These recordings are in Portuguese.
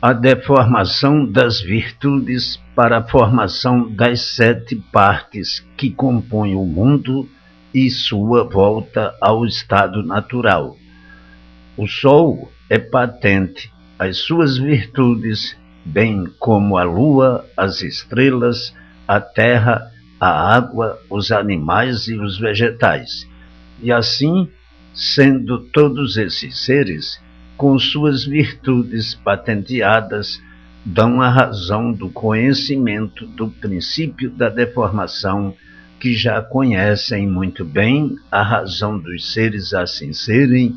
A deformação das virtudes para a formação das 7 partes que compõem o mundo e sua volta ao estado natural. O Sol é patente, as suas virtudes, bem como a Lua, as estrelas, a Terra, a água, os animais e os vegetais. E assim, sendo todos esses seres, com suas virtudes patenteadas, dão a razão do conhecimento do princípio da deformação, que já conhecem muito bem a razão dos seres assim serem,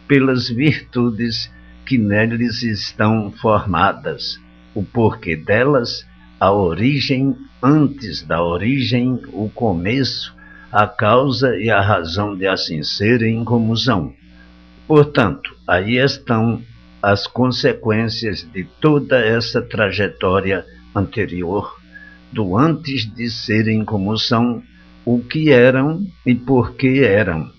pelas virtudes que neles estão formadas, o porquê delas, a origem, antes da origem, o começo, a causa e a razão de assim serem como são. Portanto, aí estão as consequências de toda essa trajetória anterior, do antes de serem como são, o que eram e por que eram.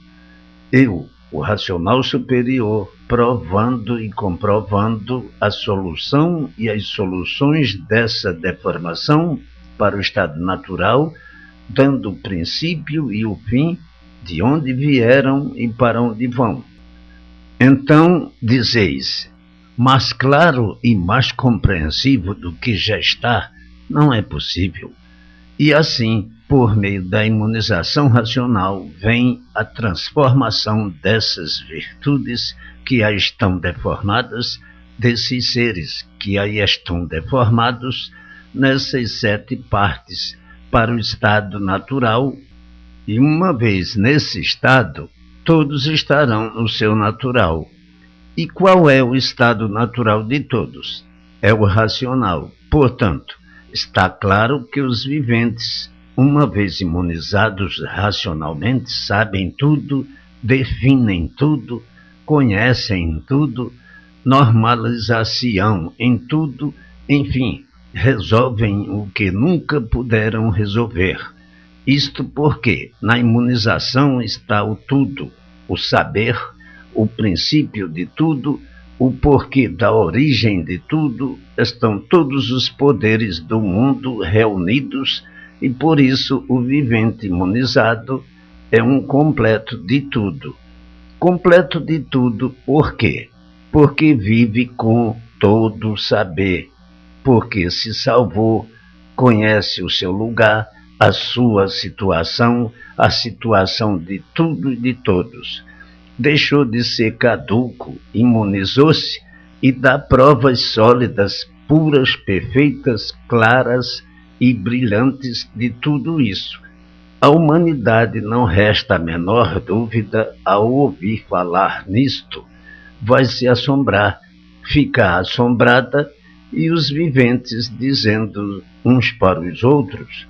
Eu, o racional superior, provando e comprovando a solução e as soluções dessa deformação para o estado natural, dando o princípio e o fim de onde vieram e para onde vão. Então dizeis, mais claro e mais compreensivo do que já está, não é possível. E assim, por meio da imunização racional, vem a transformação dessas virtudes que aí estão deformadas, desses seres que aí estão deformados, nessas 7 partes, para o estado natural, e uma vez nesse estado, todos estarão no seu natural. E qual é o estado natural de todos? É o racional. Portanto, está claro que os viventes, uma vez imunizados racionalmente, sabem tudo, definem tudo, conhecem tudo, normalizar-se-ão em tudo, enfim, resolvem o que nunca puderam resolver. Isto porque na imunização está o tudo, o saber, o princípio de tudo, o porquê da origem de tudo, estão todos os poderes do mundo reunidos e por isso o vivente imunizado é um completo de tudo. Completo de tudo por quê? Porque vive com todo o saber, porque se salvou, conhece o seu lugar, a sua situação, a situação de tudo e de todos. Deixou de ser caduco, imunizou-se e dá provas sólidas, puras, perfeitas, claras e brilhantes de tudo isso. A humanidade, não resta a menor dúvida, ao ouvir falar nisto, vai se assombrar, ficar assombrada, e os viventes dizendo uns para os outros,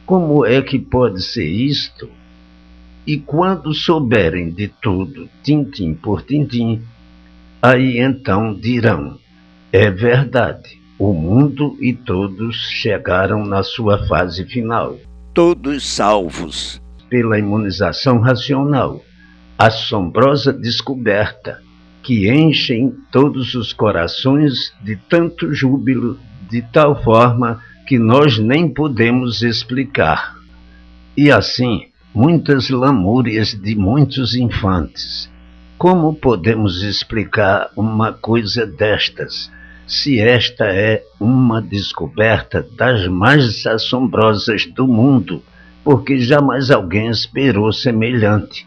como é que pode ser isto? E quando souberem de tudo, tintim por tintim, aí então dirão, é verdade, o mundo e todos chegaram na sua fase final. Todos salvos pela imunização racional, assombrosa descoberta, que enchem todos os corações de tanto júbilo, de tal forma que nós nem podemos explicar. E assim, muitas lamúrias de muitos infantes. Como podemos explicar uma coisa destas, se esta é uma descoberta das mais assombrosas do mundo, porque jamais alguém esperou semelhante?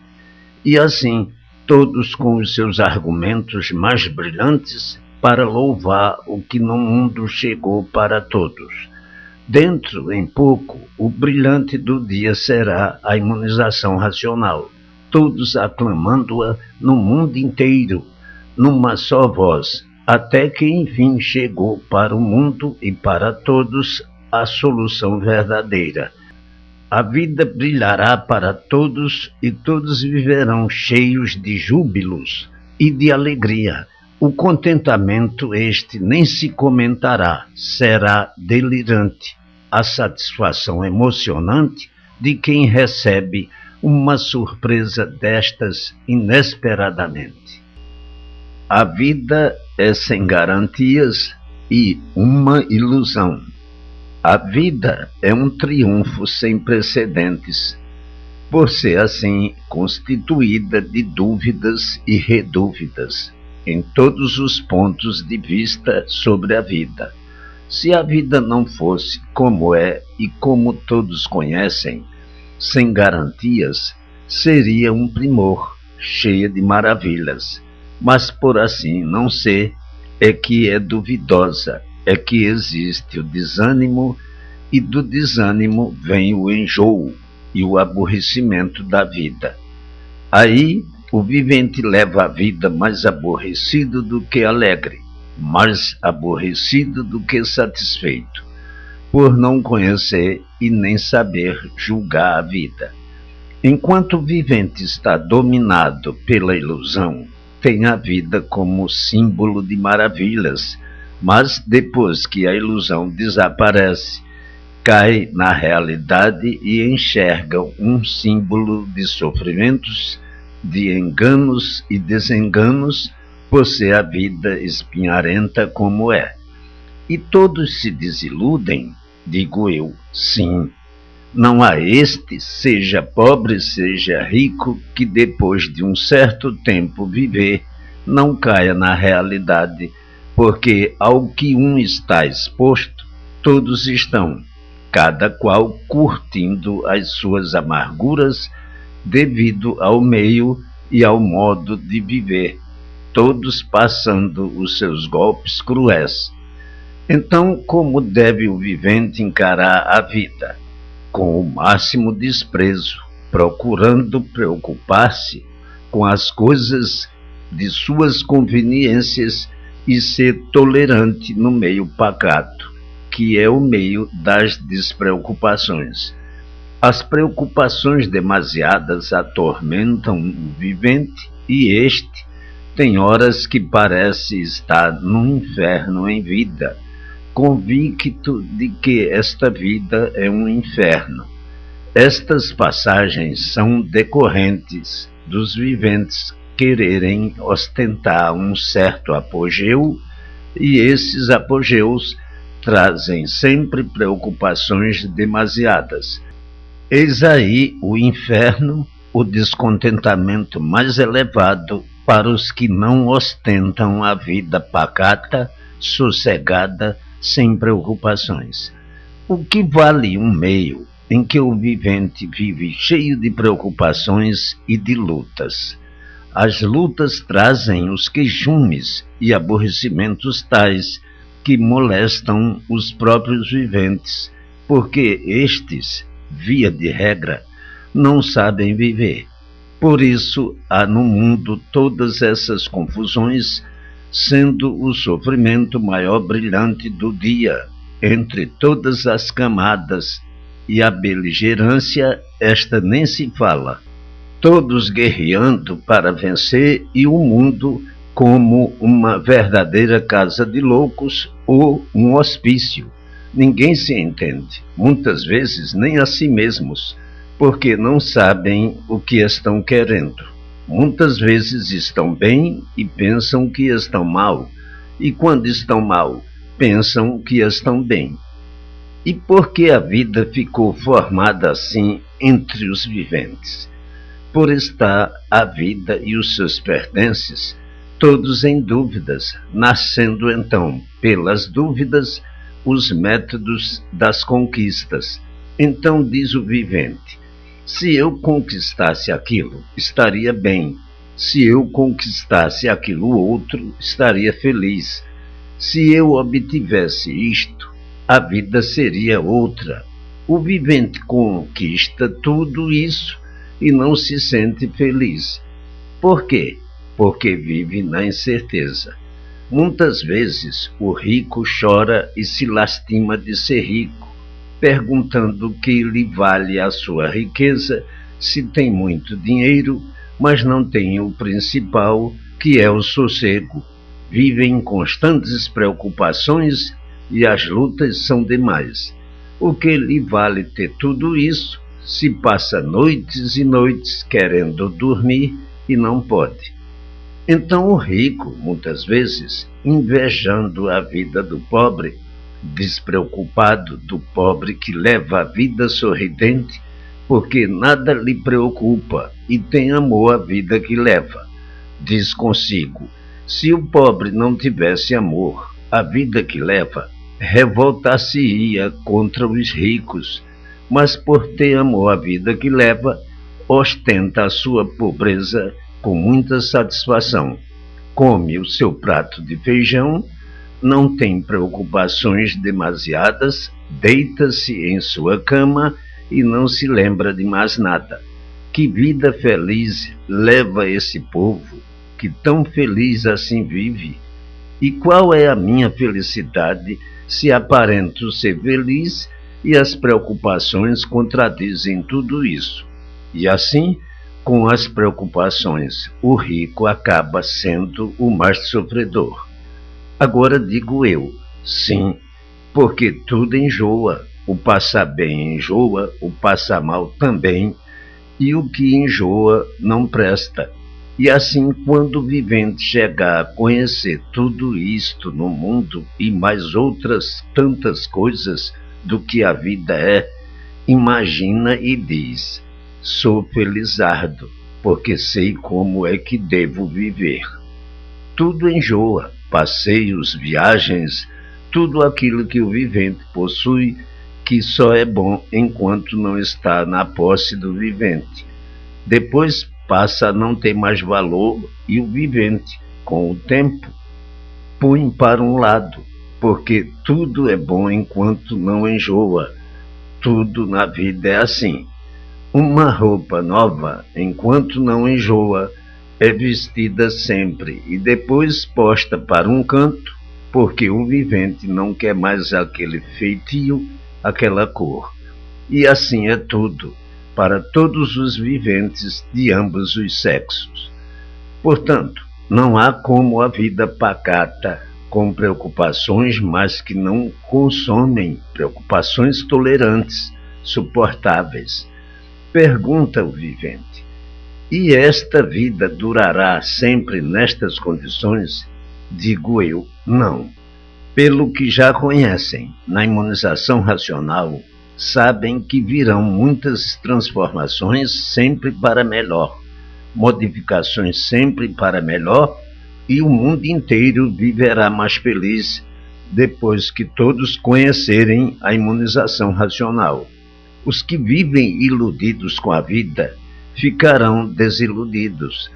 E assim, todos com os seus argumentos mais brilhantes para louvar o que no mundo chegou para todos. Dentro, em pouco, o brilhante do dia será a imunização racional, todos aclamando-a no mundo inteiro, numa só voz, até que enfim chegou para o mundo e para todos a solução verdadeira. A vida brilhará para todos e todos viverão cheios de júbilos e de alegria. O contentamento este nem se comentará, será delirante. A satisfação emocionante de quem recebe uma surpresa destas inesperadamente. A vida é sem garantias, e uma ilusão. A vida é um triunfo sem precedentes, por ser assim constituída de dúvidas e redúvidas em todos os pontos de vista sobre a vida. Se a vida não fosse como é e como todos conhecem, sem garantias, seria um primor, cheia de maravilhas. Mas por assim não ser, é que é duvidosa, é que existe o desânimo, e do desânimo vem o enjoo e o aborrecimento da vida. Aí o vivente leva a vida mais aborrecido do que alegre, mais aborrecido do que satisfeito, por não conhecer e nem saber julgar a vida. Enquanto o vivente está dominado pela ilusão, tem a vida como símbolo de maravilhas, mas depois que a ilusão desaparece, cai na realidade e enxerga um símbolo de sofrimentos, de enganos e desenganos, por ser a vida espinharenta como é. E todos se desiludem, digo eu, sim. Não há este, seja pobre, seja rico, que depois de um certo tempo viver, não caia na realidade, porque ao que um está exposto, todos estão, cada qual curtindo as suas amarguras devido ao meio e ao modo de viver, todos passando os seus golpes cruéis. Então, como deve o vivente encarar a vida? Com o máximo desprezo, procurando preocupar-se com as coisas de suas conveniências e ser tolerante no meio pacato, que é o meio das despreocupações. As preocupações demasiadas atormentam o vivente e este tem horas que parece estar num inferno em vida, convicto de que esta vida é um inferno. Estas passagens são decorrentes dos viventes quererem ostentar um certo apogeu, e esses apogeus trazem sempre preocupações demasiadas. Eis aí o inferno, o descontentamento mais elevado para os que não ostentam a vida pacata, sossegada, sem preocupações. O que vale um meio em que o vivente vive cheio de preocupações e de lutas? As lutas trazem os queixumes e aborrecimentos tais que molestam os próprios viventes, porque estes, via de regra, não sabem viver. Por isso há no mundo todas essas confusões, sendo o sofrimento maior brilhante do dia, entre todas as camadas, e a beligerância, esta nem se fala. Todos guerreando para vencer, e o mundo como uma verdadeira casa de loucos ou um hospício. Ninguém se entende, muitas vezes nem a si mesmos, porque não sabem o que estão querendo. Muitas vezes estão bem e pensam que estão mal, e quando estão mal, pensam que estão bem. E por que a vida ficou formada assim entre os viventes? Por estar a vida e os seus pertences todos em dúvidas, nascendo então, pelas dúvidas, os métodos das conquistas. Então diz o vivente: se eu conquistasse aquilo, estaria bem. Se eu conquistasse aquilo outro, estaria feliz. Se eu obtivesse isto, a vida seria outra. O vivente conquista tudo isso e não se sente feliz. Por quê? Porque vive na incerteza. Muitas vezes o rico chora e se lastima de ser rico, perguntando o que lhe vale a sua riqueza se tem muito dinheiro, mas não tem o principal, que é o sossego. Vive em constantes preocupações e as lutas são demais. O que lhe vale ter tudo isso se passa noites e noites querendo dormir e não pode? Então o rico, muitas vezes, invejando a vida do pobre, despreocupado do pobre que leva a vida sorridente, porque nada lhe preocupa e tem amor à vida que leva. Diz consigo: se o pobre não tivesse amor à vida que leva, revoltar-se-ia contra os ricos, mas por ter amor à vida que leva, ostenta a sua pobreza com muita satisfação. Come o seu prato de feijão, não tem preocupações demasiadas, deita-se em sua cama e não se lembra de mais nada. Que vida feliz leva esse povo, que tão feliz assim vive? E qual é a minha felicidade se aparento ser feliz e as preocupações contradizem tudo isso? E assim, com as preocupações, o rico acaba sendo o mais sofredor. Agora digo eu, sim, porque tudo enjoa. O passar bem enjoa, o passar mal também, e o que enjoa não presta. E assim, quando o vivente chegar a conhecer tudo isto no mundo e mais outras tantas coisas do que a vida é, imagina e diz: sou felizardo, porque sei como é que devo viver. Tudo enjoa, passeios, viagens, tudo aquilo que o vivente possui, que só é bom enquanto não está na posse do vivente. Depois passa a não ter mais valor e o vivente, com o tempo, põe para um lado, porque tudo é bom enquanto não enjoa. Tudo na vida é assim. Uma roupa nova, enquanto não enjoa, é vestida sempre e depois posta para um canto, porque o vivente não quer mais aquele feitio, aquela cor. E assim é tudo, para todos os viventes de ambos os sexos. Portanto, não há como a vida pacata, com preocupações, mas que não consomem, preocupações tolerantes, suportáveis. Pergunta o vivente: e esta vida durará sempre nestas condições? Digo eu, não. Pelo que já conhecem na imunização racional, sabem que virão muitas transformações sempre para melhor, modificações sempre para melhor, e o mundo inteiro viverá mais feliz depois que todos conhecerem a imunização racional. Os que vivem iludidos com a vida ficarão desiludidos.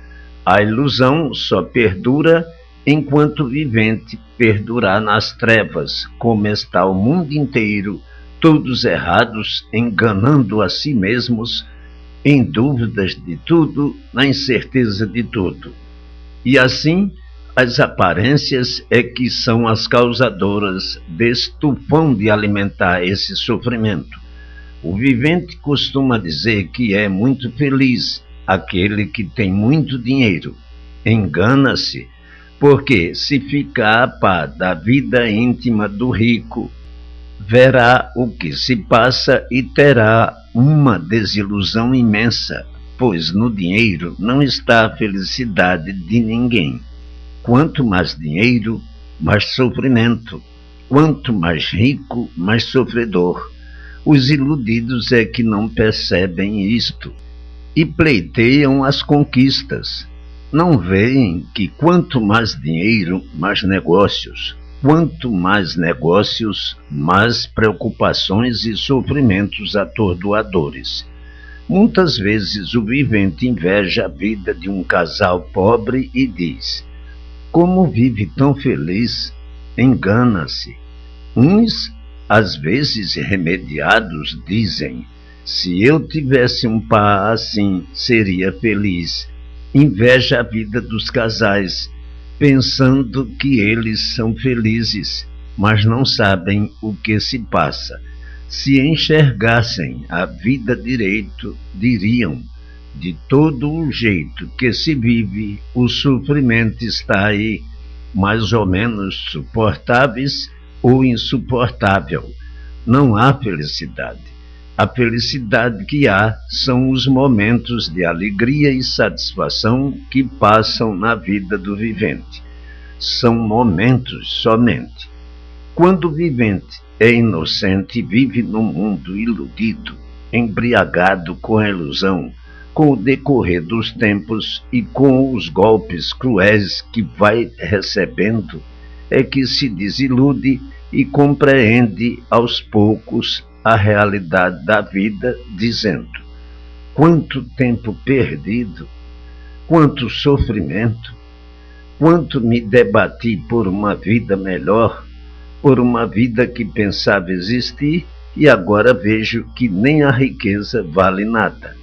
A ilusão só perdura enquanto o vivente perdurar nas trevas, como está o mundo inteiro, todos errados, enganando a si mesmos, em dúvidas de tudo, na incerteza de tudo. E assim, as aparências é que são as causadoras desse tufão de alimentar esse sofrimento. O vivente costuma dizer que é muito feliz aquele que tem muito dinheiro. Engana-se, porque se ficar a par da vida íntima do rico, verá o que se passa e terá uma desilusão imensa, pois no dinheiro não está a felicidade de ninguém. Quanto mais dinheiro, mais sofrimento. Quanto mais rico, mais sofredor. Os iludidos é que não percebem isto e pleiteiam as conquistas. Não veem que quanto mais dinheiro, mais negócios. Quanto mais negócios, mais preocupações e sofrimentos atordoadores. Muitas vezes o vivente inveja a vida de um casal pobre e diz: como vive tão feliz? Engana-se. Uns, às vezes remediados, dizem: se eu tivesse um par assim, seria feliz. Inveja a vida dos casais, pensando que eles são felizes, mas não sabem o que se passa. Se enxergassem a vida direito, diriam: de todo o jeito que se vive, o sofrimento está aí, mais ou menos suportáveis ou insuportável. Não há felicidade. A felicidade que há são os momentos de alegria e satisfação que passam na vida do vivente. são momentos somente. Quando o vivente é inocente, vive num mundo iludido, embriagado com a ilusão, com o decorrer dos tempos e com os golpes cruéis que vai recebendo, é que se desilude e compreende aos poucos a realidade da vida, dizendo: quanto tempo perdido, quanto sofrimento, quanto me debati por uma vida melhor, por uma vida que pensava existir, e agora vejo que nem a riqueza vale nada.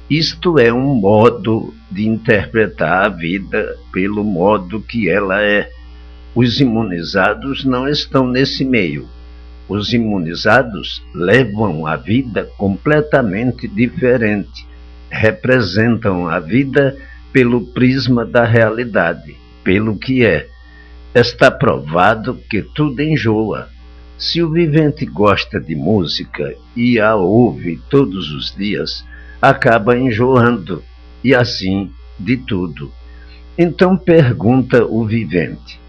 Isto é um modo de interpretar a vida pelo modo que ela é. Os imunizados não estão nesse meio. Os imunizados levam a vida completamente diferente. Representam a vida pelo prisma da realidade, pelo que é. Está provado que tudo enjoa. Se o vivente gosta de música e a ouve todos os dias, acaba enjoando, e assim de tudo. Então pergunta o vivente: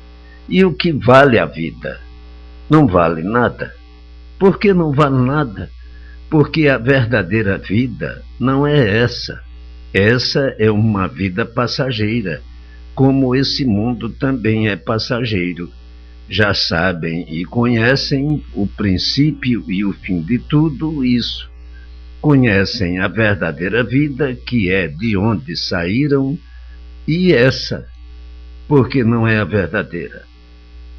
e o que vale a vida? Não vale nada. Por que não vale nada? Porque a verdadeira vida não é essa. Essa é uma vida passageira, como esse mundo também é passageiro. Já sabem e conhecem o princípio e o fim de tudo isso. Conhecem a verdadeira vida, que é de onde saíram, e essa, porque não é a verdadeira.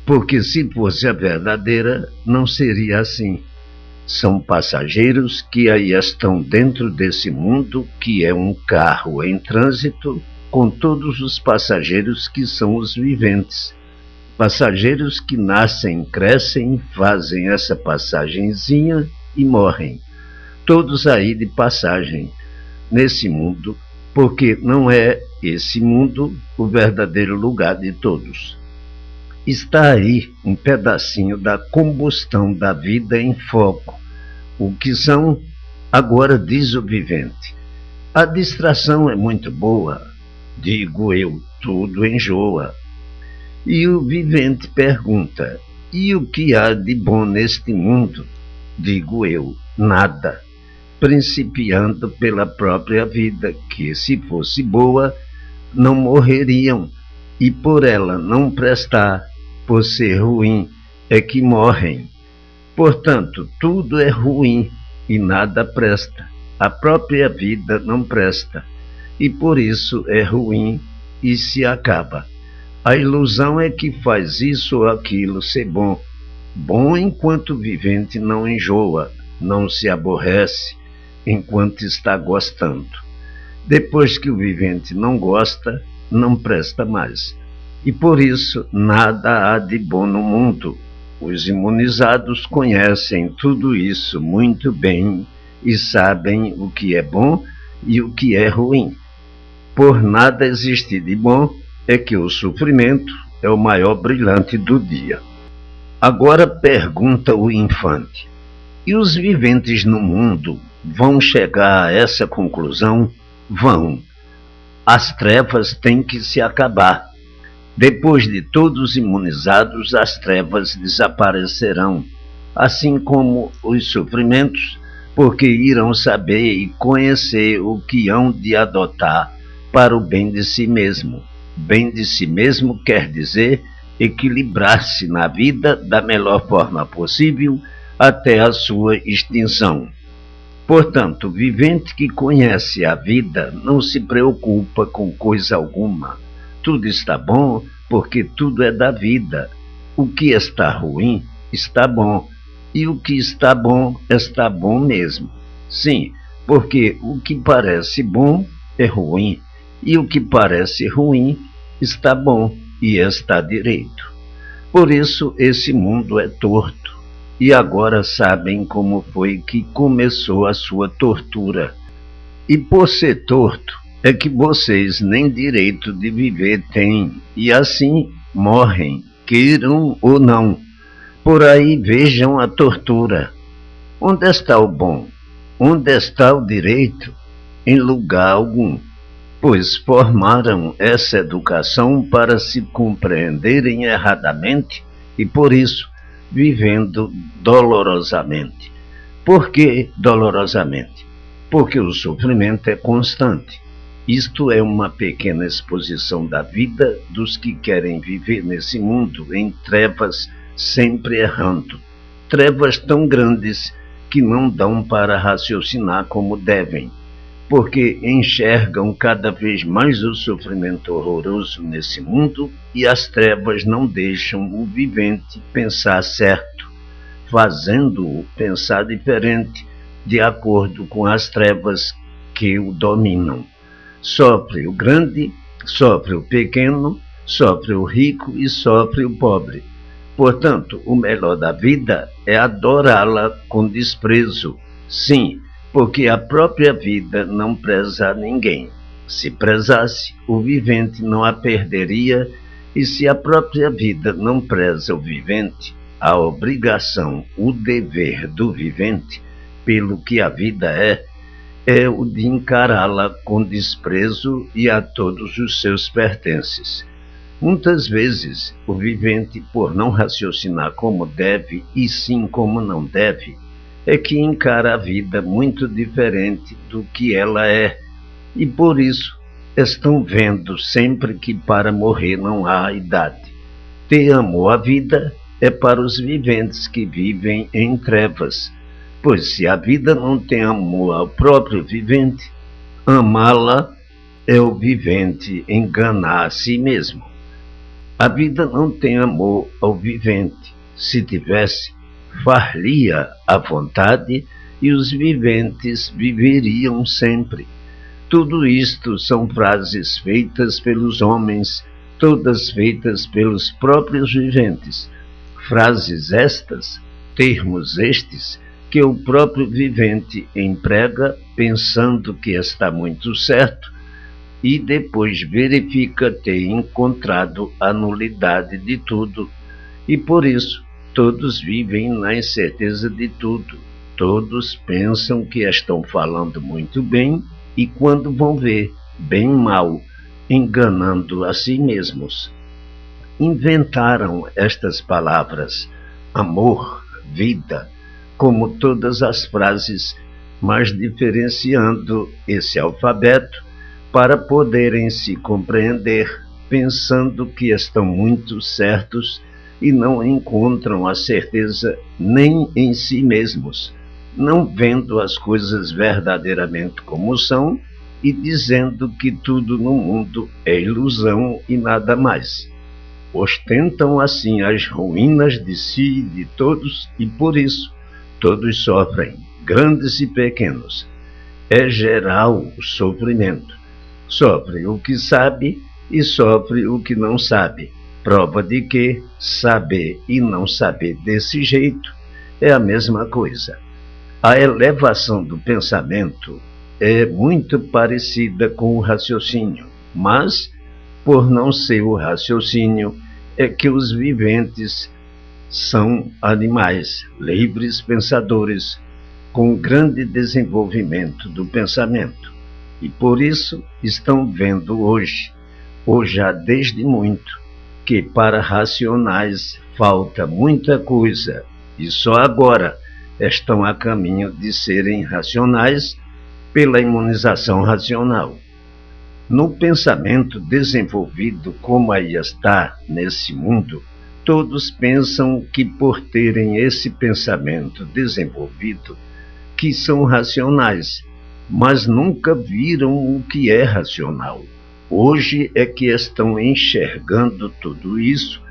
Porque se fosse a verdadeira, não seria assim. São passageiros que aí estão dentro desse mundo, que é um carro em trânsito, com todos os passageiros que são os viventes. Passageiros que nascem, crescem, fazem essa passagenzinha e morrem. Todos aí de passagem nesse mundo, porque não é esse mundo o verdadeiro lugar de todos. Está aí um pedacinho da combustão da vida em foco. O que são, agora diz o vivente: a distração é muito boa, digo eu, tudo enjoa. E o vivente pergunta: e o que há de bom neste mundo? Digo eu, nada. Principiando pela própria vida, que se fosse boa, não morreriam, e por ela não prestar, por ser ruim, é que morrem. Portanto, tudo é ruim e nada presta. A própria vida não presta, e por isso é ruim e se acaba. A ilusão é que faz isso ou aquilo ser bom. Bom enquanto o vivente não enjoa, não se aborrece, enquanto está gostando. Depois que o vivente não gosta, não presta mais. E por isso nada há de bom no mundo. Os imunizados conhecem tudo isso muito bem e sabem o que é bom e o que é ruim. Por nada existir de bom é que o sofrimento é o maior brilhante do dia. Agora pergunta o infante: e os viventes no mundo vão chegar a essa conclusão? Vão. As trevas têm que se acabar. Depois de todos imunizados, as trevas desaparecerão, assim como os sofrimentos, porque irão saber e conhecer o que hão de adotar para o bem de si mesmo. Bem de si mesmo quer dizer equilibrar-se na vida da melhor forma possível até a sua extinção. Portanto, o vivente que conhece a vida não se preocupa com coisa alguma. Tudo está bom porque tudo é da vida. O que está ruim está bom, e o que está bom mesmo. Sim, porque o que parece bom é ruim, e o que parece ruim está bom e está direito. Por isso esse mundo é torto, e agora sabem como foi que começou a sua tortura. E por ser torto, é que vocês nem direito de viver têm, e assim morrem, queiram ou não. Por aí vejam a tortura. Onde está o bom? Onde está o direito? Em lugar algum. pois formaram essa educação para se compreenderem erradamente e, por isso, vivendo dolorosamente. Por que dolorosamente? Porque o sofrimento é constante. Isto é uma pequena exposição da vida dos que querem viver nesse mundo em trevas, sempre errando. Trevas tão grandes que não dão para raciocinar como devem, porque enxergam cada vez mais o sofrimento horroroso nesse mundo e as trevas não deixam o vivente pensar certo, fazendo-o pensar diferente, de acordo com as trevas que o dominam. Sofre o grande, sofre o pequeno, sofre o rico e sofre o pobre. Portanto, o melhor da vida é adorá-la com desprezo. Sim, porque a própria vida não preza a ninguém. Se prezasse, o vivente não a perderia, e se a própria vida não preza o vivente, a obrigação, o dever do vivente, pelo que a vida é o de encará-la com desprezo e a todos os seus pertences. Muitas vezes, o vivente, por não raciocinar como deve e sim como não deve, é que encara a vida muito diferente do que ela é, e por isso estão vendo sempre que para morrer não há idade. Ter amor à vida é para os viventes que vivem em trevas, pois se a vida não tem amor ao próprio vivente, amá-la é o vivente enganar a si mesmo. A vida não tem amor ao vivente. Se tivesse, far-lhe-a à vontade e os viventes viveriam sempre. Tudo isto são frases feitas pelos homens, todas feitas pelos próprios viventes. Frases estas, termos estes, que o próprio vivente emprega pensando que está muito certo e depois verifica ter encontrado a nulidade de tudo, e por isso todos vivem na incerteza de tudo. Todos pensam que estão falando muito bem e quando vão ver, bem mal, enganando a si mesmos. Inventaram estas palavras, amor, vida, como todas as frases, mas diferenciando esse alfabeto para poderem se compreender, pensando que estão muito certos e não encontram a certeza nem em si mesmos, não vendo as coisas verdadeiramente como são e dizendo que tudo no mundo é ilusão e nada mais. Ostentam assim as ruínas de si e de todos e por isso todos sofrem, grandes e pequenos. É geral o sofrimento. Sofre o que sabe e sofre o que não sabe. Prova de que saber e não saber desse jeito é a mesma coisa. A elevação do pensamento é muito parecida com o raciocínio, mas, por não ser o raciocínio, é que os viventes são animais, livres pensadores, com grande desenvolvimento do pensamento. E por isso estão vendo hoje, ou já desde muito, que para racionais falta muita coisa, e só agora estão a caminho de serem racionais pela imunização racional. No pensamento desenvolvido como aí está nesse mundo, todos pensam que por terem esse pensamento desenvolvido, que são racionais, mas nunca viram o que é racional. Hoje é que estão enxergando tudo isso,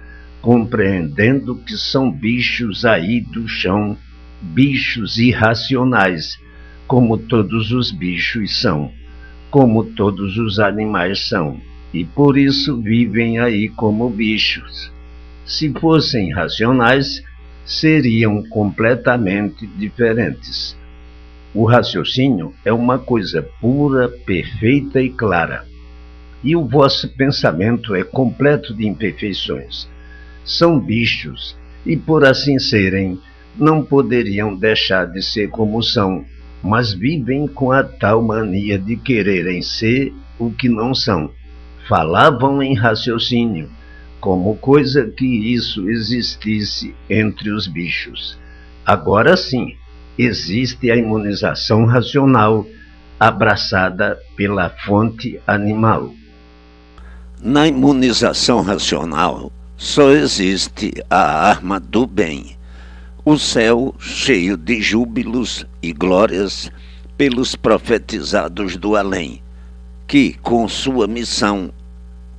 compreendendo que são bichos aí do chão, bichos irracionais, como todos os bichos são, como todos os animais são, e por isso vivem aí como bichos. Se fossem racionais, seriam completamente diferentes. O raciocínio é uma coisa pura, perfeita e clara. E o vosso pensamento é completo de imperfeições. São bichos, e por assim serem, não poderiam deixar de ser como são, mas vivem com a tal mania de quererem ser o que não são. Falavam em raciocínio, como coisa que isso existisse entre os bichos. Agora sim, existe a imunização racional abraçada pela fonte animal. Na imunização racional, só existe a arma do bem, o céu cheio de júbilos e glórias pelos profetizados do além, que, com sua missão,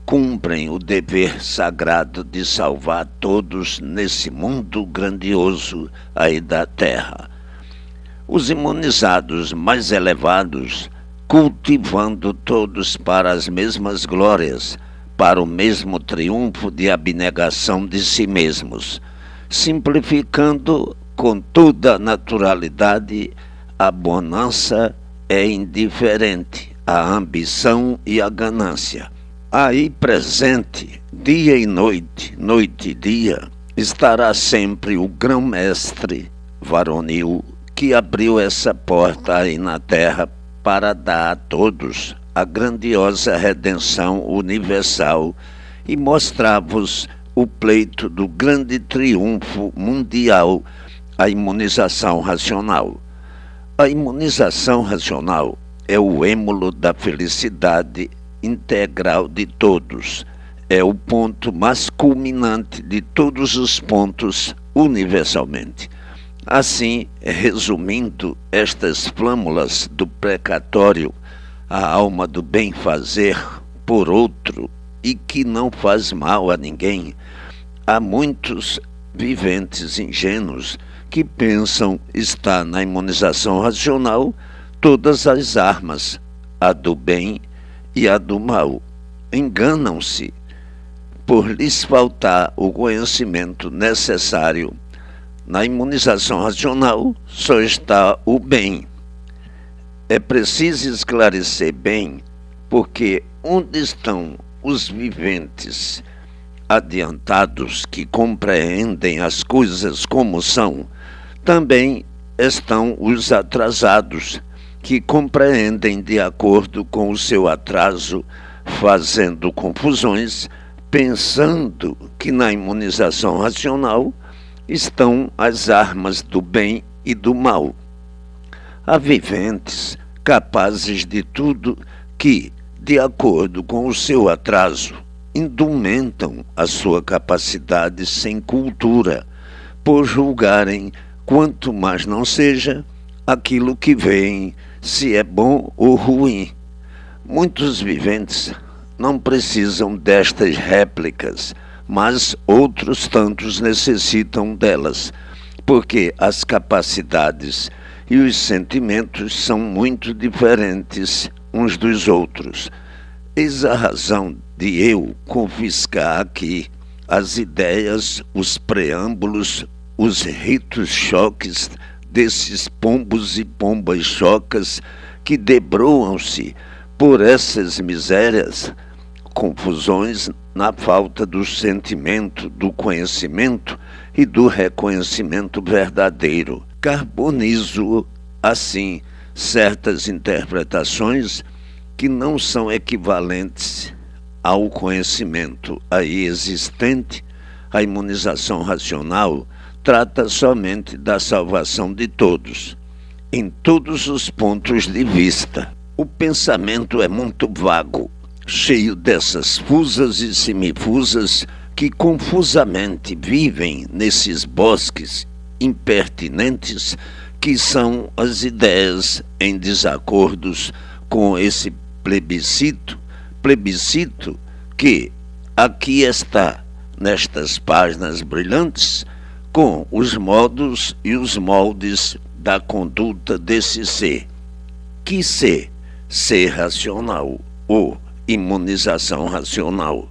cumprem o dever sagrado de salvar todos nesse mundo grandioso aí da terra. Os imunizados mais elevados, cultivando todos para as mesmas glórias, para o mesmo triunfo de abnegação de si mesmos, simplificando com toda a naturalidade, a bonança é indiferente, a ambição e a ganância. Aí presente, dia e noite, noite e dia, estará sempre o grão-mestre varonil que abriu essa porta aí na terra para dar a todos a grandiosa redenção universal e mostrar-vos o pleito do grande triunfo mundial, a imunização racional. A imunização racional é o êmulo da felicidade integral de todos, é o ponto mais culminante de todos os pontos universalmente. Assim, resumindo estas flâmulas do precatório, a alma do bem-fazer por outro e que não faz mal a ninguém, há muitos viventes ingênuos que pensam estar na imunização racional todas as armas, a do bem e a do mal. Enganam-se por lhes faltar o conhecimento necessário. Na imunização racional só está o bem. É preciso esclarecer bem, porque onde estão os viventes adiantados que compreendem as coisas como são, também estão os atrasados que compreendem de acordo com o seu atraso, fazendo confusões, pensando que na imunização racional estão as armas do bem e do mal. Há viventes capazes de tudo que, de acordo com o seu atraso, indumentam a sua capacidade sem cultura, por julgarem, quanto mais não seja, aquilo que veem, se é bom ou ruim. Muitos viventes não precisam destas réplicas, mas outros tantos necessitam delas, porque as capacidades e os sentimentos são muito diferentes uns dos outros. Eis a razão de eu confiscar aqui as ideias, os preâmbulos, os ritos choques desses pombos e pombas chocas que debruam-se por essas misérias, confusões na falta do sentimento, do conhecimento e do reconhecimento verdadeiro. Carbonizo, assim, certas interpretações que não são equivalentes ao conhecimento aí existente. A imunização racional trata somente da salvação de todos, em todos os pontos de vista. O pensamento é muito vago, cheio dessas fusas e semifusas que confusamente vivem nesses bosques impertinentes que são as ideias em desacordos com esse plebiscito que aqui está nestas páginas brilhantes com os modos e os moldes da conduta desse ser. Que ser? Ser racional ou imunização racional.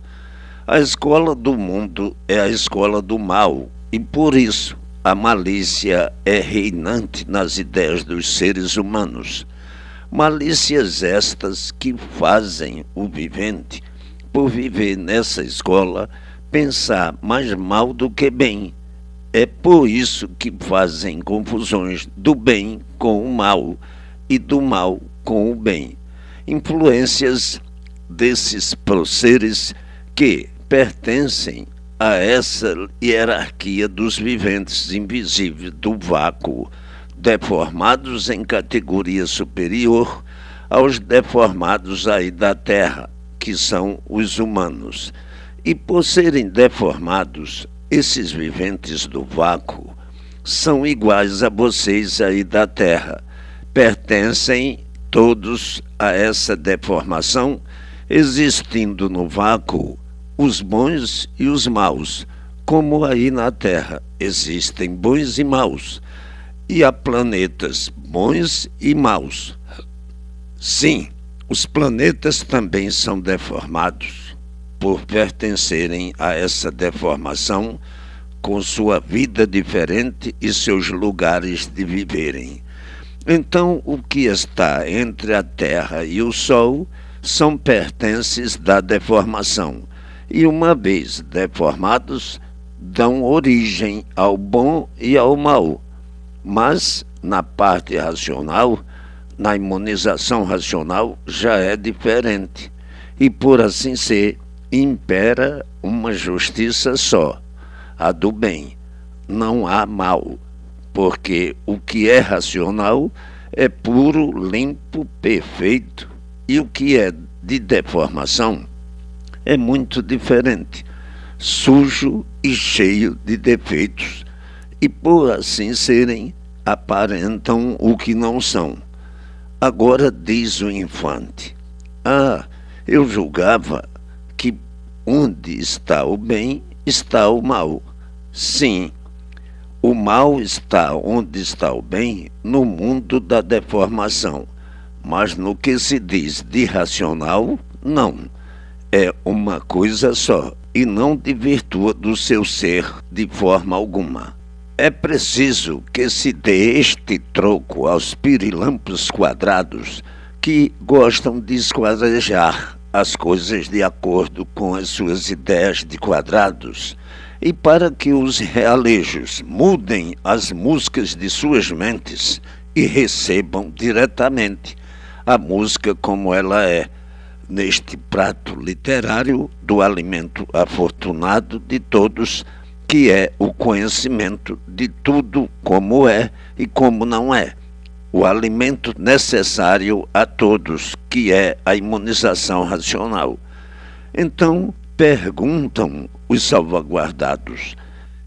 A escola do mundo é a escola do mal e por isso a malícia é reinante nas ideias dos seres humanos. Malícias estas que fazem o vivente, por viver nessa escola, pensar mais mal do que bem. É por isso que fazem confusões do bem com o mal e do mal com o bem. Influências desses próceres que pertencem a essa hierarquia dos viventes invisíveis do vácuo, deformados em categoria superior aos deformados aí da Terra, que são os humanos. E por serem deformados, esses viventes do vácuo são iguais a vocês aí da Terra, pertencem todos a essa deformação, existindo no vácuo os bons e os maus, como aí na Terra existem bons e maus, e há planetas bons e maus. Sim, os planetas também são deformados, por pertencerem a essa deformação, com sua vida diferente e seus lugares de viverem. Então, o que está entre a Terra e o Sol são pertences da deformação, e uma vez deformados, dão origem ao bom e ao mal. Mas, na parte racional, na imunização racional, já é diferente. E, por assim ser, impera uma justiça só, a do bem. Não há mal, porque o que é racional é puro, limpo, perfeito, e o que é de deformação é muito diferente, sujo e cheio de defeitos, e por assim serem, aparentam o que não são. Agora diz o infante: eu julgava que onde está o bem, está o mal. Sim, o mal está onde está o bem, no mundo da deformação, mas no que se diz de racional, não. É uma coisa só, e não desvirtua do seu ser de forma alguma. É preciso que se dê este troco aos pirilampos quadrados que gostam de esquadrejar as coisas de acordo com as suas ideias de quadrados, e para que os realejos mudem as músicas de suas mentes e recebam diretamente a música como ela é, neste prato literário do alimento afortunado de todos, que é o conhecimento de tudo como é e como não é. O alimento necessário a todos, que é a imunização racional. Então, perguntam os salvaguardados: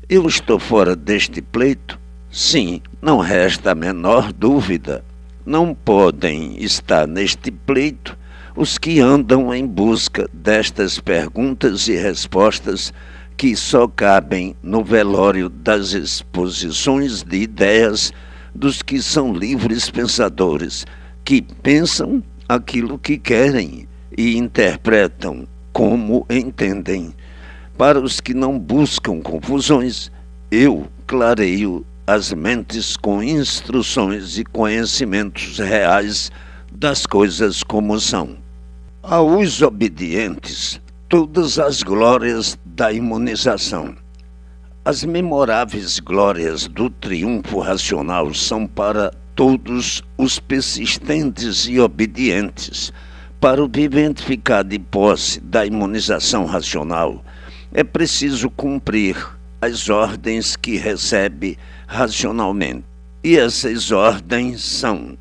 eu estou fora deste pleito? Sim, não resta a menor dúvida. Não podem estar neste pleito os que andam em busca destas perguntas e respostas que só cabem no velório das exposições de ideias dos que são livres pensadores, que pensam aquilo que querem e interpretam como entendem. Para os que não buscam confusões, eu clareio as mentes com instruções e conhecimentos reais das coisas como são. Aos obedientes, todas as glórias da imunização. As memoráveis glórias do triunfo racional são para todos os persistentes e obedientes. Para o vivente ficar de posse da imunização racional, é preciso cumprir as ordens que recebe racionalmente. E essas ordens são: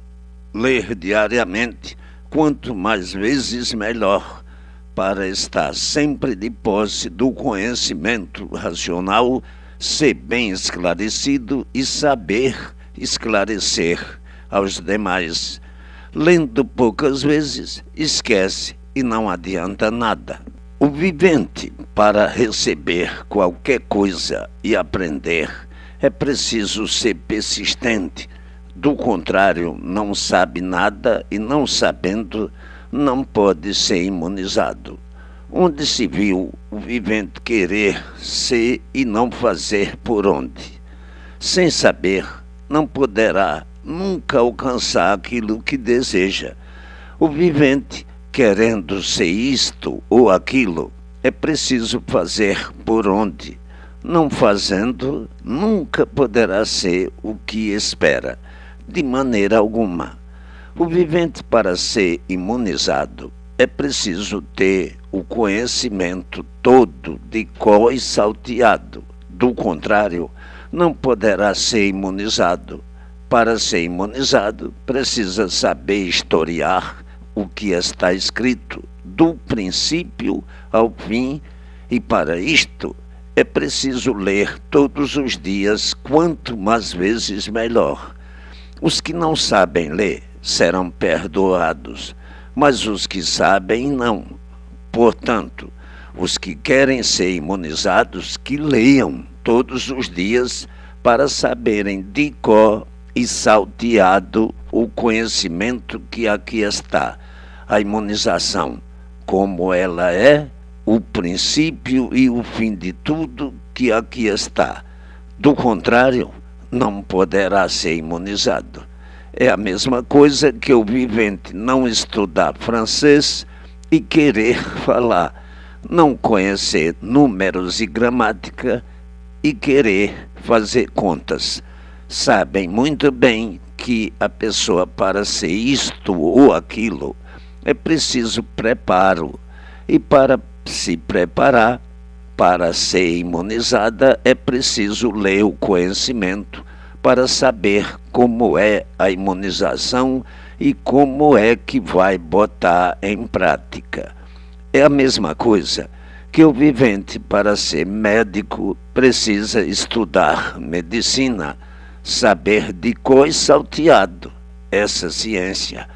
ler diariamente, quanto mais vezes melhor, para estar sempre de posse do conhecimento racional, ser bem esclarecido e saber esclarecer aos demais. Lendo poucas vezes, esquece e não adianta nada. O vivente, para receber qualquer coisa e aprender, é preciso ser persistente. Do contrário, não sabe nada e, não sabendo, não pode ser imunizado. Onde se viu o vivente querer ser e não fazer por onde? Sem saber, não poderá nunca alcançar aquilo que deseja. O vivente, querendo ser isto ou aquilo, é preciso fazer por onde. Não fazendo, nunca poderá ser o que espera, de maneira alguma. O vivente, para ser imunizado, é preciso ter o conhecimento todo de cor e salteado. Do contrário, não poderá ser imunizado. Para ser imunizado, precisa saber historiar o que está escrito, do princípio ao fim, e para isto é preciso ler todos os dias, quanto mais vezes melhor. Os que não sabem ler serão perdoados, mas os que sabem não. Portanto, os que querem ser imunizados, que leiam todos os dias para saberem de cor e salteado o conhecimento que aqui está. A imunização, como ela é, o princípio e o fim de tudo que aqui está. Do contrário, não poderá ser imunizado. É a mesma coisa que o vivente não estudar francês e querer falar, não conhecer números e gramática e querer fazer contas. Sabem muito bem que a pessoa, para ser isto ou aquilo, é preciso preparo. E para se preparar, para ser imunizada, é preciso ler o conhecimento para saber como é a imunização e como é que vai botar em prática. É a mesma coisa que o vivente, para ser médico, precisa estudar medicina, saber de cor e salteado essa ciência,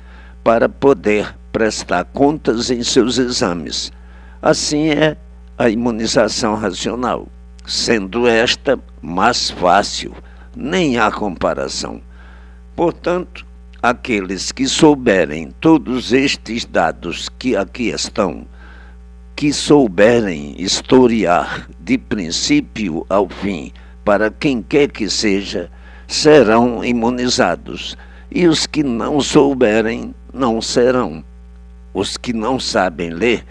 para poder prestar contas em seus exames. Assim é a imunização racional, sendo esta mais fácil, nem há comparação. Portanto, aqueles que souberem todos estes dados que aqui estão, que souberem historiar de princípio ao fim, para quem quer que seja, serão imunizados, e os que não souberem, não serão. Os que não sabem ler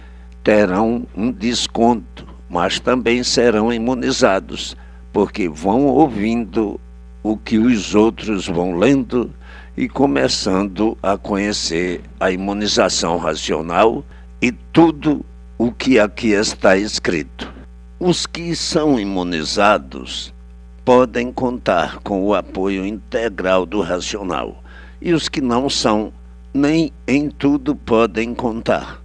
terão um desconto, mas também serão imunizados, porque vão ouvindo o que os outros vão lendo e começando a conhecer a imunização racional e tudo o que aqui está escrito. Os que são imunizados podem contar com o apoio integral do racional, e os que não são, nem em tudo podem contar.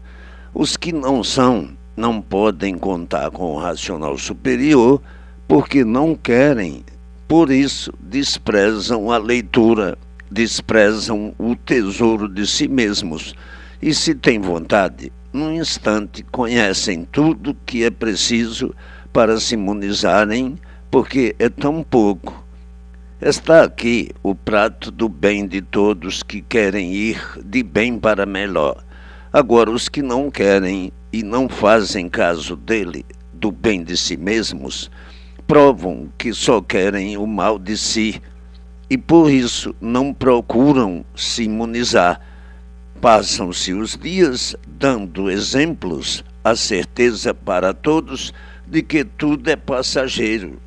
Os que não são, não podem contar com o racional superior, porque não querem, por isso desprezam a leitura, desprezam o tesouro de si mesmos, e se têm vontade, num instante conhecem tudo que é preciso para se imunizarem, porque é tão pouco. Está aqui o prato do bem de todos que querem ir de bem para melhor. Agora, os que não querem e não fazem caso dele, do bem de si mesmos, provam que só querem o mal de si e por isso não procuram se imunizar. Passam-se os dias dando exemplos, a certeza para todos de que tudo é passageiro.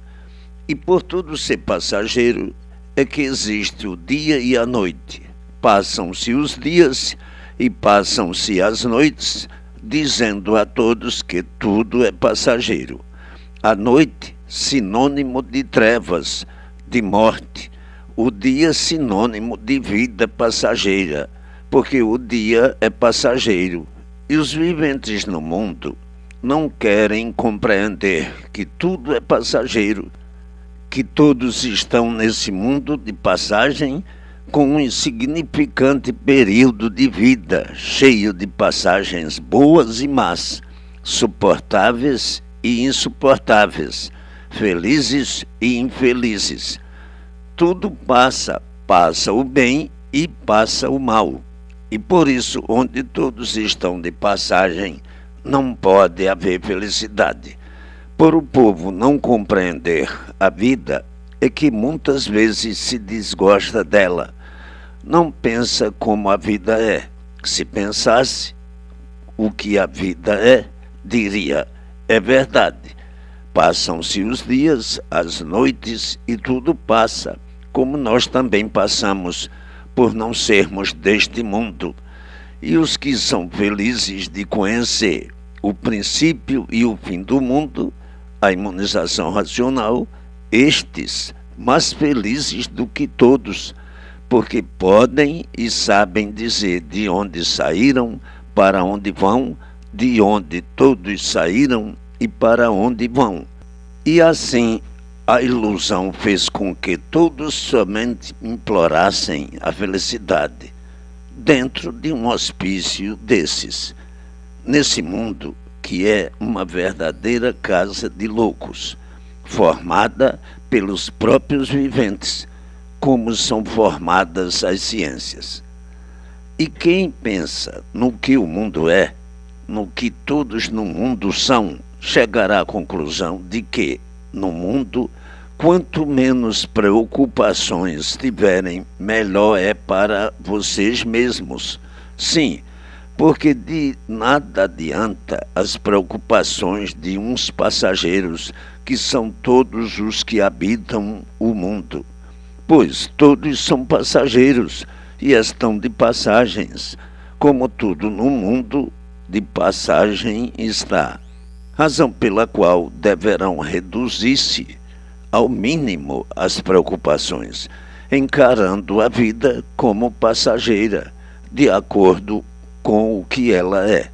E por tudo ser passageiro é que existe o dia e a noite. Passam-se os dias e passam-se as noites, dizendo a todos que tudo é passageiro. A noite, sinônimo de trevas, de morte. O dia, sinônimo de vida passageira, porque o dia é passageiro. E os viventes no mundo não querem compreender que tudo é passageiro, que todos estão nesse mundo de passagem com um insignificante período de vida, cheio de passagens boas e más, suportáveis e insuportáveis, felizes e infelizes. Tudo passa, passa o bem e passa o mal. E por isso, onde todos estão de passagem, não pode haver felicidade. Por o povo não compreender a vida, é que muitas vezes se desgosta dela. Não pensa como a vida é. Se pensasse o que a vida é, diria, é verdade. Passam-se os dias, as noites e tudo passa, como nós também passamos, por não sermos deste mundo. E os que são felizes de conhecer o princípio e o fim do mundo, a imunização racional, estes mais felizes do que todos, porque podem e sabem dizer de onde saíram, para onde vão, de onde todos saíram e para onde vão. E assim a ilusão fez com que todos somente implorassem a felicidade, dentro de um hospício desses, nesse mundo que é uma verdadeira casa de loucos, formada pelos próprios viventes, como são formadas as ciências. E quem pensa no que o mundo é, no que todos no mundo são, chegará à conclusão de que, no mundo, quanto menos preocupações tiverem, melhor é para vocês mesmos. Sim, porque de nada adianta as preocupações de uns passageiros, que são todos os que habitam o mundo. Pois todos são passageiros e estão de passagens, como tudo no mundo de passagem está. Razão pela qual deverão reduzir-se ao mínimo as preocupações, encarando a vida como passageira, de acordo com o que ela é.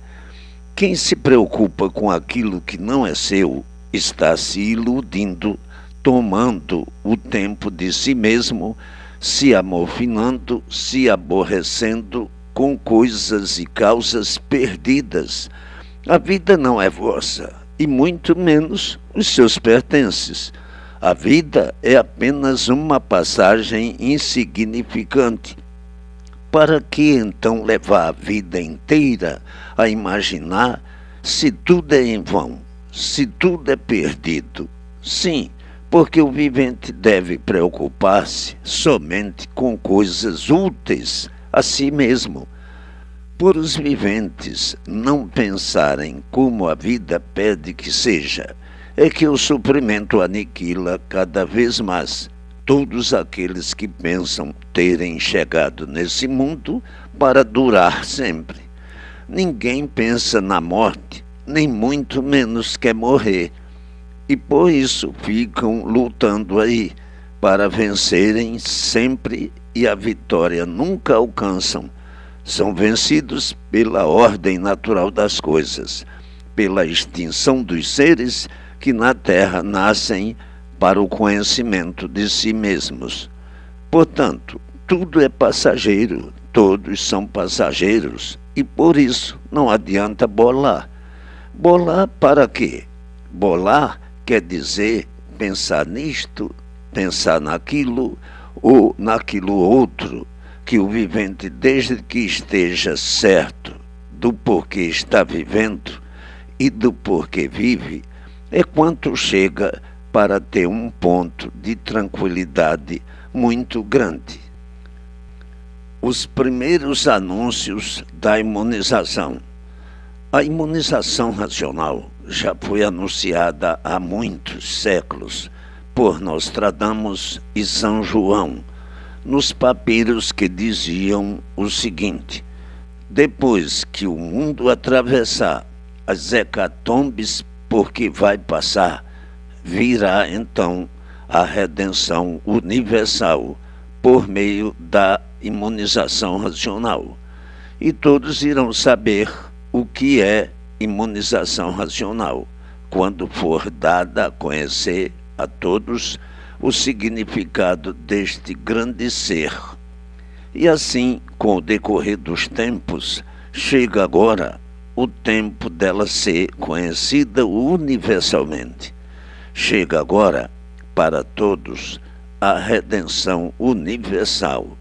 Quem se preocupa com aquilo que não é seu, está se iludindo, tomando o tempo de si mesmo, se amofinando, se aborrecendo com coisas e causas perdidas. A vida não é vossa, e muito menos os seus pertences. A vida é apenas uma passagem insignificante. Para que então levar a vida inteira a imaginar se tudo é em vão, se tudo é perdido? Sim, porque o vivente deve preocupar-se somente com coisas úteis a si mesmo. Por os viventes não pensarem como a vida pede que seja, é que o sofrimento aniquila cada vez mais todos aqueles que pensam terem chegado nesse mundo para durar sempre. Ninguém pensa na morte, nem muito menos quer morrer, e por isso ficam lutando aí para vencerem sempre e a vitória nunca alcançam. São vencidos pela ordem natural das coisas, pela extinção dos seres que na terra nascem para o conhecimento de si mesmos. Portanto, tudo é passageiro, todos são passageiros, e por isso não adianta bolar. Bolar para quê? Bolar quer dizer pensar nisto, pensar naquilo ou naquilo outro, que o vivente, desde que esteja certo do porquê está vivendo e do porquê vive, é quanto chega para ter um ponto de tranquilidade muito grande. Os primeiros anúncios da imunização. A imunização racional já foi anunciada há muitos séculos por Nostradamus e São João, nos papiros que diziam o seguinte: depois que o mundo atravessar as hecatombes por que vai passar, virá então a redenção universal por meio da imunização racional. E todos irão saber o que é imunização racional, quando for dada a conhecer a todos o significado deste grande ser. E assim, com o decorrer dos tempos, chega agora o tempo dela ser conhecida universalmente. Chega agora, para todos, a redenção universal.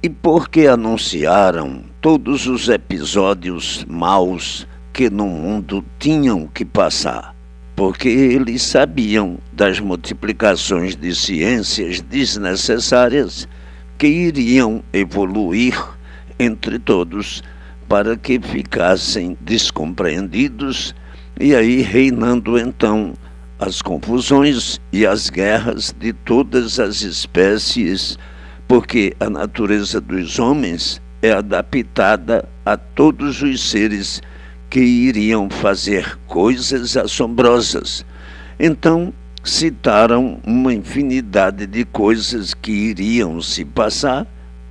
E porque anunciaram todos os episódios maus que no mundo tinham que passar? Porque eles sabiam das multiplicações de ciências desnecessárias que iriam evoluir entre todos para que ficassem descompreendidos, e aí reinando então as confusões e as guerras de todas as espécies, porque a natureza dos homens é adaptada a todos os seres que iriam fazer coisas assombrosas. Então, citaram uma infinidade de coisas que iriam se passar,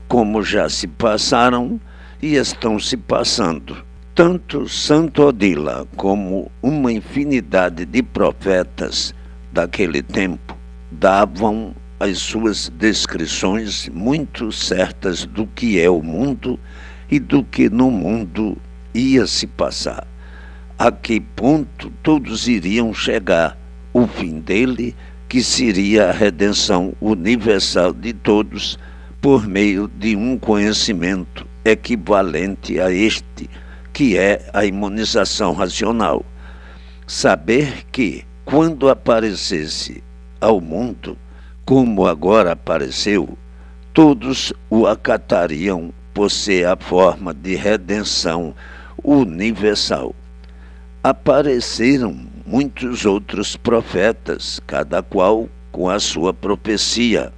como já se passaram e estão se passando. Tanto Santo Odila como uma infinidade de profetas daquele tempo davam as suas descrições muito certas do que é o mundo e do que no mundo ia se passar. A que ponto todos iriam chegar, o fim dele, que seria a redenção universal de todos por meio de um conhecimento equivalente a este, que é a imunização racional. Saber que, quando aparecesse ao mundo, como agora apareceu, todos o acatariam por ser a forma de redenção universal. Apareceram muitos outros profetas, cada qual com a sua profecia,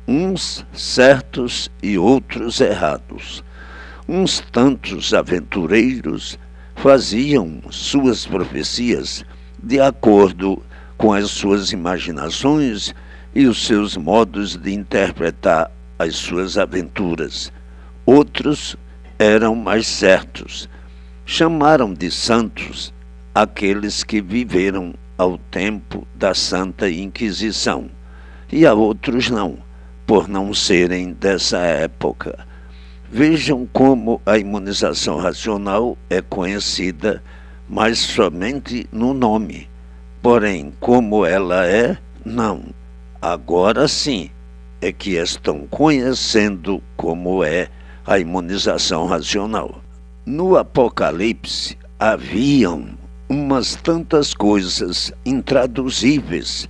uns certos e outros errados. Uns tantos aventureiros faziam suas profecias de acordo com as suas imaginações e os seus modos de interpretar as suas aventuras. Outros eram mais certos. Chamaram de santos aqueles que viveram ao tempo da Santa Inquisição, e a outros não, por não serem dessa época. Vejam como a imunização racional é conhecida, mas somente no nome. Porém, como ela é, não. Agora sim é que estão conhecendo como é a imunização racional. No Apocalipse haviam umas tantas coisas intraduzíveis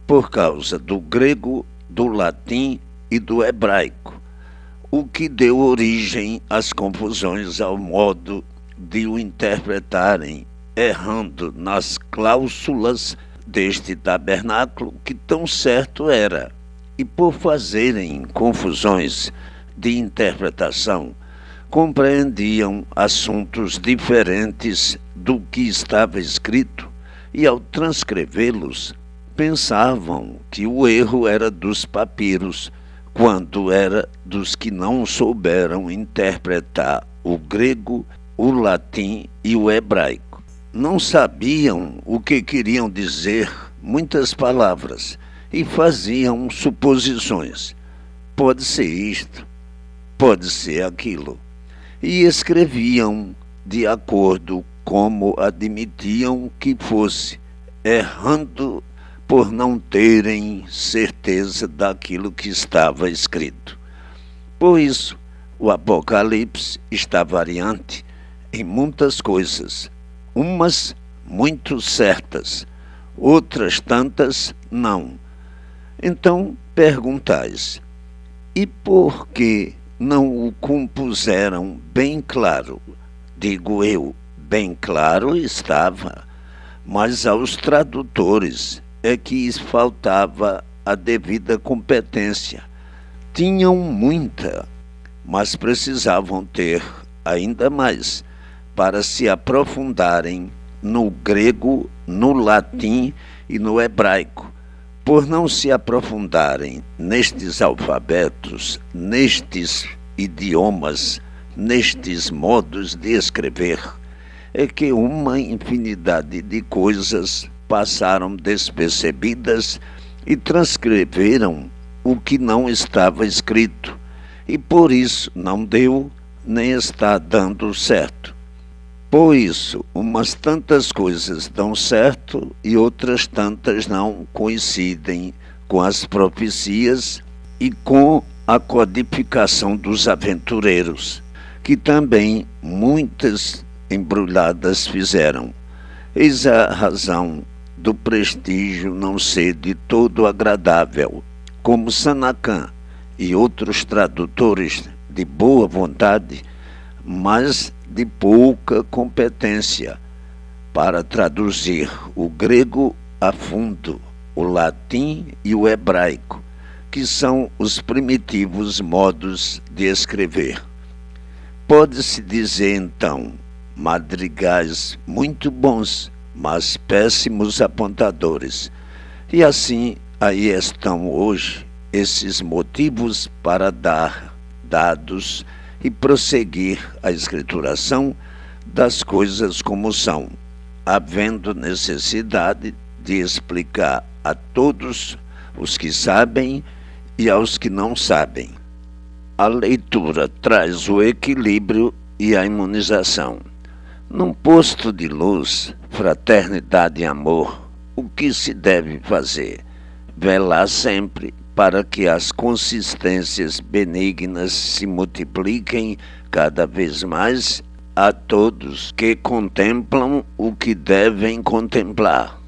por causa do grego, do latim e do hebraico, o que deu origem às confusões ao modo de o interpretarem, errando nas cláusulas deste tabernáculo que tão certo era, e por fazerem confusões de interpretação, compreendiam assuntos diferentes do que estava escrito e, ao transcrevê-los, pensavam que o erro era dos papiros, quando era dos que não souberam interpretar o grego, o latim e o hebraico. Não sabiam o que queriam dizer muitas palavras e faziam suposições. Pode ser isto, pode ser aquilo. E escreviam de acordo como admitiam que fosse, errando por não terem certeza daquilo que estava escrito. Por isso, o Apocalipse está variante em muitas coisas, umas muito certas, outras tantas não. Então perguntais, e por que não o compuseram bem claro? Digo eu, bem claro estava, mas aos tradutores é que faltava a devida competência. Tinham muita, mas precisavam ter ainda mais para se aprofundarem no grego, no latim e no hebraico. Por não se aprofundarem nestes alfabetos, nestes idiomas, nestes modos de escrever, é que uma infinidade de coisas passaram despercebidas e transcreveram o que não estava escrito, e por isso não deu nem está dando certo. Por isso, umas tantas coisas dão certo e outras tantas não coincidem com as profecias e com a codificação dos aventureiros, que também muitas embrulhadas fizeram. Eis a razão do prestígio não ser de todo agradável, como Sanacã e outros tradutores de boa vontade, mas de pouca competência para traduzir o grego a fundo, o latim e o hebraico, que são os primitivos modos de escrever. Pode-se dizer então, madrigais muito bons, mas péssimos apontadores. E assim aí estão hoje esses motivos para dar dados e prosseguir a escrituração das coisas como são, havendo necessidade de explicar a todos os que sabem e aos que não sabem. A leitura traz o equilíbrio e a imunização. Num posto de luz, fraternidade e amor, o que se deve fazer? Velar sempre para que as consistências benignas se multipliquem cada vez mais a todos que contemplam o que devem contemplar.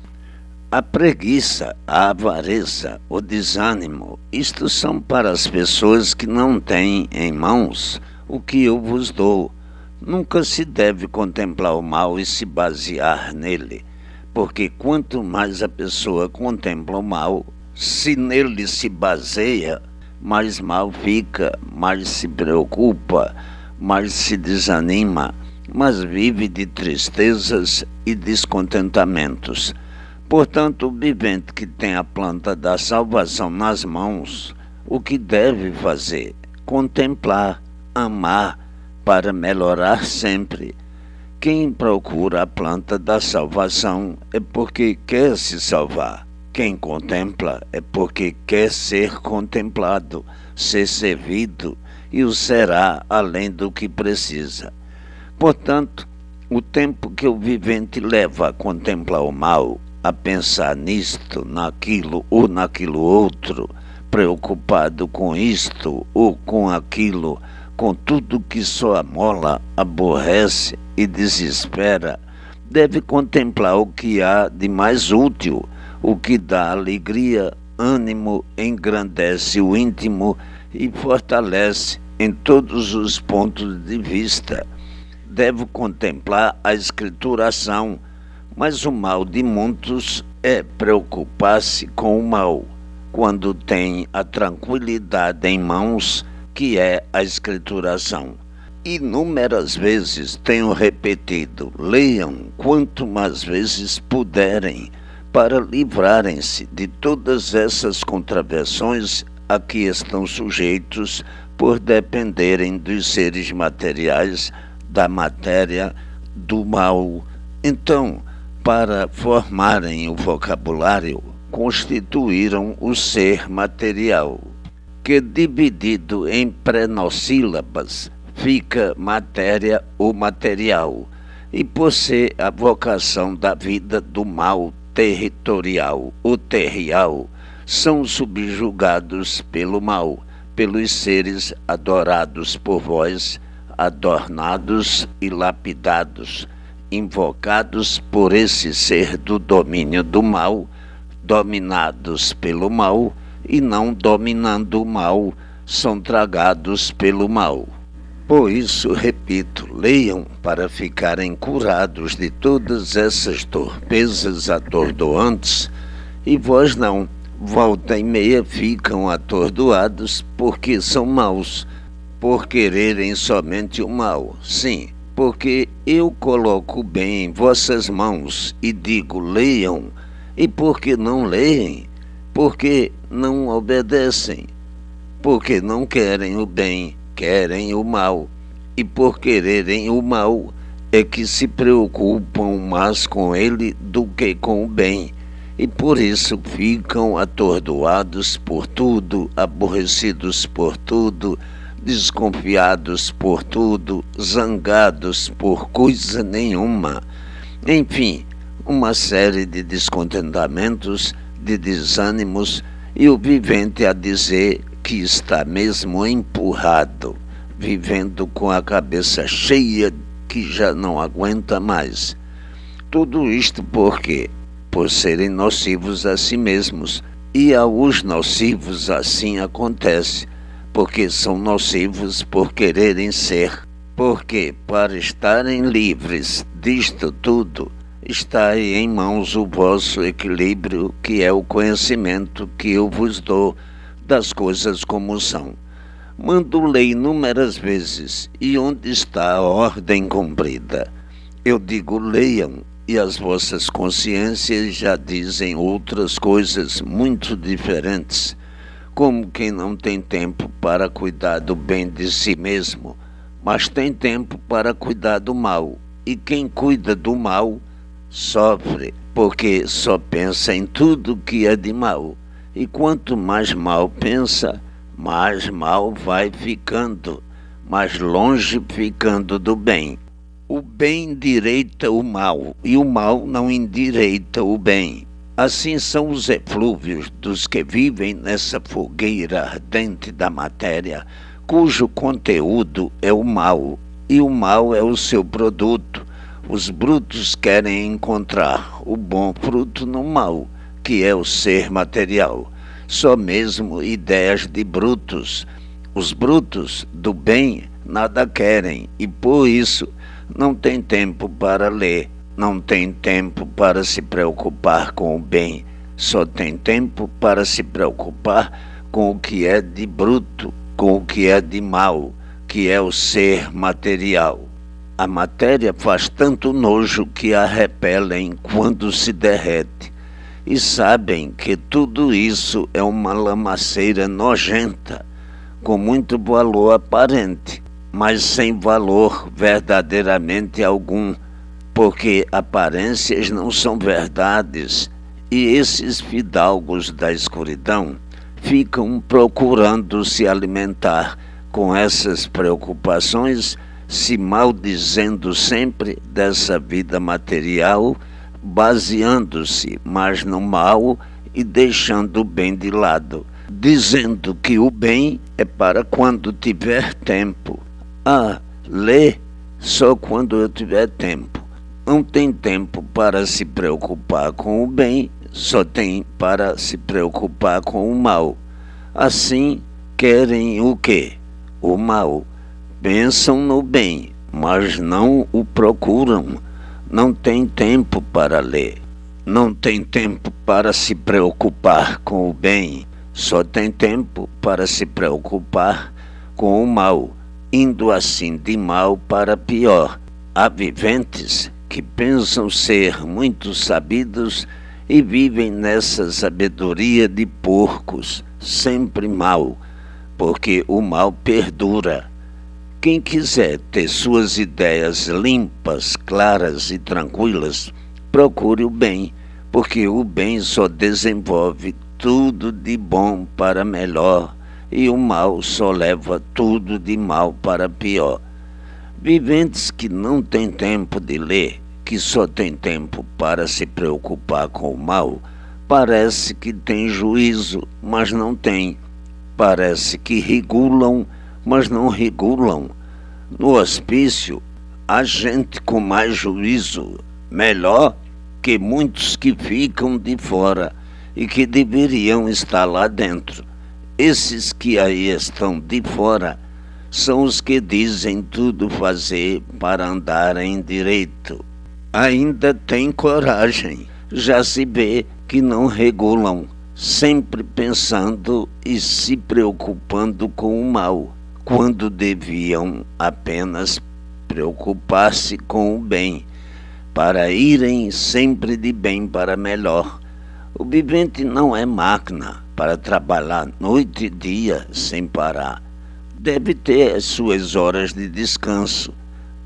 A preguiça, a avareza, o desânimo, isto são para as pessoas que não têm em mãos o que eu vos dou. Nunca se deve contemplar o mal e se basear nele, porque quanto mais a pessoa contempla o mal, se nele se baseia, mais mal fica, mais se preocupa, mais se desanima, mas vive de tristezas e descontentamentos. Portanto, o vivente que tem a planta da salvação nas mãos, o que deve fazer? Contemplar, amar, para melhorar sempre. Quem procura a planta da salvação é porque quer se salvar. Quem contempla é porque quer ser contemplado, ser servido, e o será além do que precisa. Portanto, o tempo que o vivente leva a contemplar o mal, a pensar nisto, naquilo ou naquilo outro, preocupado com isto ou com aquilo, com tudo que só amola, aborrece e desespera, deve contemplar o que há de mais útil, o que dá alegria, ânimo, engrandece o íntimo e fortalece em todos os pontos de vista. Deve contemplar a escrituração, mas o mal de muitos é preocupar-se com o mal, quando tem a tranquilidade em mãos, que é a escrituração. Inúmeras vezes tenho repetido, leiam quanto mais vezes puderem, para livrarem-se de todas essas contravenções a que estão sujeitos por dependerem dos seres materiais, da matéria, do mal. Então, para formarem o vocabulário, constituíram o ser material, que dividido em prenossílabas fica matéria ou material, e por ser a vocação da vida do mal territorial ou terrial, são subjugados pelo mal, pelos seres adorados por vós, adornados e lapidados, invocados por esse ser do domínio do mal, dominados pelo mal e não dominando o mal, são tragados pelo mal. Por isso, repito, leiam para ficarem curados de todas essas torpezas atordoantes, e vós não, volta e meia ficam atordoados porque são maus, por quererem somente o mal. Sim, porque eu coloco o bem em vossas mãos e digo, leiam, e porque não leem, porque não obedecem, porque não querem o bem, querem o mal, e por quererem o mal é que se preocupam mais com ele do que com o bem, e por isso ficam atordoados por tudo, aborrecidos por tudo, desconfiados por tudo, zangados por coisa nenhuma. Enfim, uma série de descontentamentos, de desânimos, e o vivente a dizer que está mesmo empurrado, vivendo com a cabeça cheia que já não aguenta mais. Tudo isto por quê? Por serem nocivos a si mesmos, e aos nocivos assim acontece, porque são nocivos por quererem ser, porque para estarem livres disto tudo, está aí em mãos o vosso equilíbrio, que é o conhecimento que eu vos dou das coisas como são. Mando lei inúmeras vezes, e onde está a ordem cumprida? Eu digo, leiam, e as vossas consciências já dizem outras coisas muito diferentes, como quem não tem tempo para cuidar do bem de si mesmo, mas tem tempo para cuidar do mal, e quem cuida do mal sofre, porque só pensa em tudo que é de mal, e quanto mais mal pensa, mais mal vai ficando, mais longe ficando do bem. O bem endireita o mal, e o mal não endireita o bem. Assim são os eflúvios dos que vivem nessa fogueira ardente da matéria, cujo conteúdo é o mal, e o mal é o seu produto. Os brutos querem encontrar o bom fruto no mal, que é o ser material. Só mesmo ideias de brutos. Os brutos do bem nada querem, e por isso não tem tempo para ler, não tem tempo para se preocupar com o bem, só tem tempo para se preocupar com o que é de bruto, com o que é de mal, que é o ser material. A matéria faz tanto nojo que a repelem quando se derrete, e sabem que tudo isso é uma lamaceira nojenta, com muito valor aparente, mas sem valor verdadeiramente algum, porque aparências não são verdades, e esses fidalgos da escuridão ficam procurando se alimentar com essas preocupações, se maldizendo sempre dessa vida material, baseando-se mais no mal e deixando o bem de lado, dizendo que o bem é para quando tiver tempo. Lê só quando eu tiver tempo. Não tem tempo para se preocupar com o bem, só tem para se preocupar com o mal. Assim, querem o quê? O mal. Pensam no bem, mas não o procuram. Não tem tempo para ler. Não tem tempo para se preocupar com o bem, só tem tempo para se preocupar com o mal, indo assim de mal para pior. Há viventes que pensam ser muito sabidos e vivem nessa sabedoria de porcos, sempre mal, porque o mal perdura. Quem quiser ter suas ideias limpas, claras e tranquilas, procure o bem, porque o bem só desenvolve tudo de bom para melhor, e o mal só leva tudo de mal para pior. Viventes que não têm tempo de ler, que só têm tempo para se preocupar com o mal, parece que têm juízo, mas não têm. Parece que regulam, mas não regulam. No hospício, há gente com mais juízo, melhor que muitos que ficam de fora e que deveriam estar lá dentro. Esses que aí estão de fora são os que dizem tudo fazer para andarem direito. Ainda têm coragem, já se vê que não regulam, sempre pensando e se preocupando com o mal, quando deviam apenas preocupar-se com o bem, para irem sempre de bem para melhor. O vivente não é máquina para trabalhar noite e dia sem parar. Deve ter as suas horas de descanso,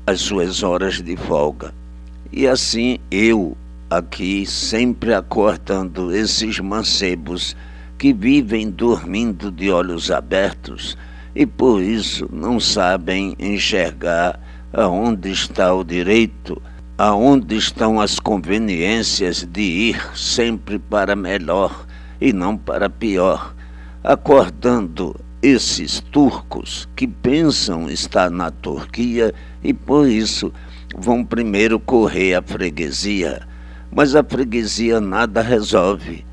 as suas horas de folga. E assim eu, aqui, sempre acordando esses mancebos que vivem dormindo de olhos abertos e por isso não sabem enxergar aonde está o direito, aonde estão as conveniências de ir sempre para melhor e não para pior, acordando esses turcos que pensam estar na Turquia e por isso vão primeiro correr à freguesia, mas a freguesia nada resolve.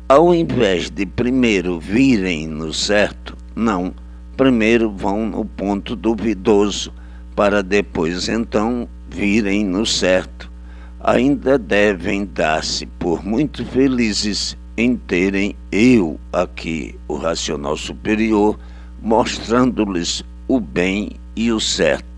Ao invés de primeiro virem no certo, não, primeiro vão no ponto duvidoso, para depois então virem no certo. Ainda devem dar-se por muito felizes em terem eu aqui, o racional superior, mostrando-lhes o bem e o certo.